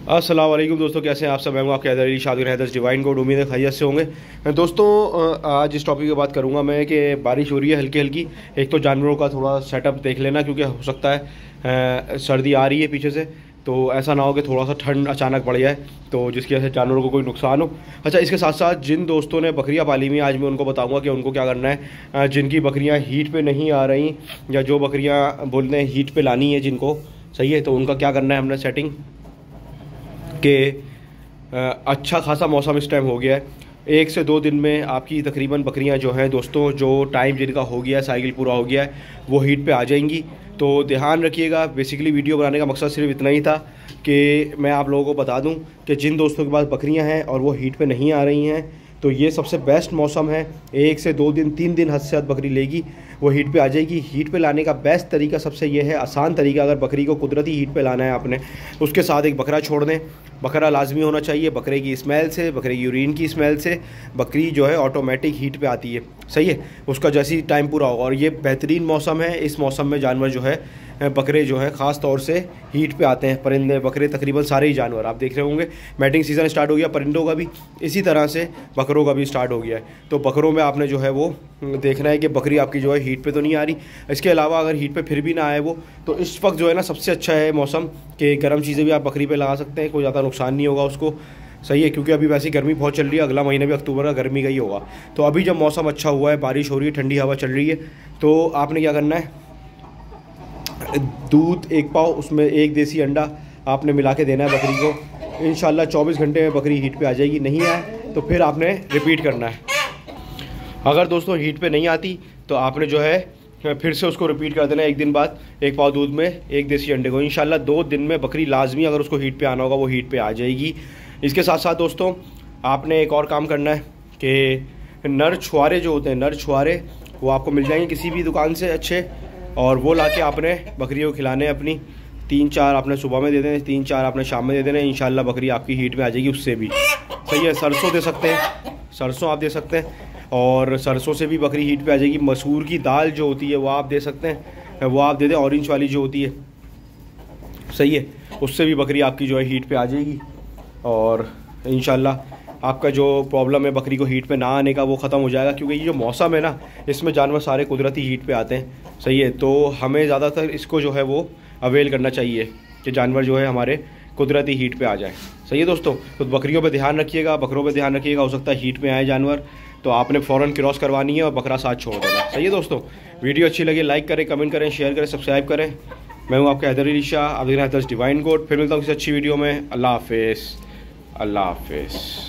अस्सलाम वालेकुम दोस्तों, कैसे हैं आप सब। मैं हूं आपके हैदर अली शादिर हैदर डिवाइन कोड। उम्मीद है खैरियत से होंगे। दोस्तों आज इस टॉपिक की बात करूंगा मैं कि बारिश हो रही है हल्की हल्की। एक तो जानवरों का थोड़ा सेटअप देख लेना, क्योंकि हो सकता है सर्दी आ रही है पीछे से, तो ऐसा ना हो कि थोड़ा सा ठंड अचानक बढ़ जाए तो जिसकी वजह से जानवरों को कोई नुकसान हो। अच्छा, इसके साथ साथ जिन दोस्तों ने बकरियां पाली हुई, आज मैं उनको बताऊंगा कि उनको क्या करना है। जिनकी बकरियां हीट पे नहीं आ रही, या जो बकरियां बोलते हैं हीट पे लानी है जिनको, सही है, तो उनका क्या करना है हमने सेटिंग कि अच्छा खासा मौसम इस टाइम हो गया है। 1 से 2 दिन में आपकी तकरीबन बकरियां जो हैं दोस्तों, जो टाइम जिनका हो गया है, साइकिल पूरा हो गया है, वो हीट पे आ जाएंगी। तो ध्यान रखिएगा। बेसिकली वीडियो बनाने का मकसद सिर्फ इतना ही था कि मैं आप लोगों को बता दूं कि जिन दोस्तों के पास बकरियां हैं और वो हीट पे नहीं आ रही हैं, तो ये सबसे बेस्ट मौसम है। 1 से 2 दिन 3 दिन हद से हद बकरी लेगी, वो हीट पे आ जाएगी। हीट पे लाने का बेस्ट तरीका सबसे ये है, आसान तरीका, अगर बकरी को कुदरती हीट पे लाना है आपने, उसके साथ एक बकरा छोड़ दें। बकरा लाजमी होना चाहिए। बकरे की स्मेल से, बकरे की यूरिन की स्मेल से बकरी जो है ऑटोमेटिक हीट पे आती है, सही है। उसका जैसे ही टाइम पूरा होगा, और ये बेहतरीन मौसम है, इस मौसम में जानवर जो है, बकरे जो है ख़ास तौर से हीट पे आते हैं। परिंदे, बकरे, तकरीबन सारे ही जानवर आप देख रहे होंगे। मैटिंग सीज़न स्टार्ट हो गया परिंदों का भी, इसी तरह से बकरों का भी स्टार्ट हो गया है। तो बकरों में आपने जो है वो देखना है कि बकरी आपकी जो है हीट पे तो नहीं आ रही। इसके अलावा अगर हीट पे फिर भी ना आए वो, तो इस वक्त जो है ना सबसे अच्छा है मौसम कि गर्म चीज़ें भी आप बकरी पे लगा सकते हैं, कोई ज़्यादा नुकसान नहीं होगा उसको, सही है। क्योंकि अभी वैसे गर्मी बहुत चल रही है, अगला महीना भी अक्टूबर का गर्मी का ही होगा। तो अभी जब मौसम अच्छा हुआ है, बारिश हो रही है, ठंडी हवा चल रही है, तो आपने क्या करना है, दूध 1 पाव, उसमें 1 देसी अंडा आपने मिला के देना है बकरी को। इंशाल्लाह 24 घंटे में बकरी हीट पे आ जाएगी। नहीं आए तो फिर आपने रिपीट करना है। अगर दोस्तों हीट पे नहीं आती तो आपने जो है फिर से उसको रिपीट कर देना 1 दिन बाद, 1 पाव दूध में 1 देसी अंडे को। इंशाल्लाह 2 दिन में बकरी लाजमी, अगर उसको हीट पे आना होगा, वो हीट पे आ जाएगी। इसके साथ साथ दोस्तों आपने एक और काम करना है कि नर छुआरे जो होते हैं, नर छुआरे, वो आपको मिल जाएंगे किसी भी दुकान से अच्छे, और वो लाके आपने बकरी को खिलाने अपनी। 3-4 आपने सुबह में दे देने, 3-4 आपने शाम में दे देने। इंशाल्लाह बकरी आपकी हीट में आ जाएगी उससे भी, सही है। सरसों दे सकते हैं, सरसों आप दे सकते हैं, और सरसों से भी बकरी हीट पे आ जाएगी। मसूर की दाल जो होती है वो आप दे सकते हैं, वो आप दे दें, ऑरेंज वाली जो होती है, सही है, उससे भी बकरी आपकी जो है हीट पे आ जाएगी। और इंशाल्लाह आपका जो प्रॉब्लम है बकरी को हीट पे ना आने का, वो ख़त्म हो जाएगा। क्योंकि ये जो मौसम है ना, इसमें जानवर सारे कुदरती हीट पे आते हैं, सही है। तो हमें ज़्यादातर इसको जो है वो अवेल करना चाहिए कि जानवर जो है हमारे कुदरती हीट पे आ जाए, सही है दोस्तों। तो बकरियों पे ध्यान रखिएगा, बकरों पे ध्यान रखिएगा। हो सकता है हीट में आए जानवर, तो आपने फ़ौरन क्रॉस करवानी है और बकरा साथ छोड़ देना, सही है दोस्तों। वीडियो अच्छी लगे लाइक करें, कमेंट करें, शेयर करें, सब्सक्राइब करें। मैं हूँ आपका हैदर अली शाह, आप देख रहे हैं हैदर्स डिवाइन कोड। फिर मिलता हूँ किसी अच्छी वीडियो में। अल्लाह हाफिज़, अल्लाह हाफिज़।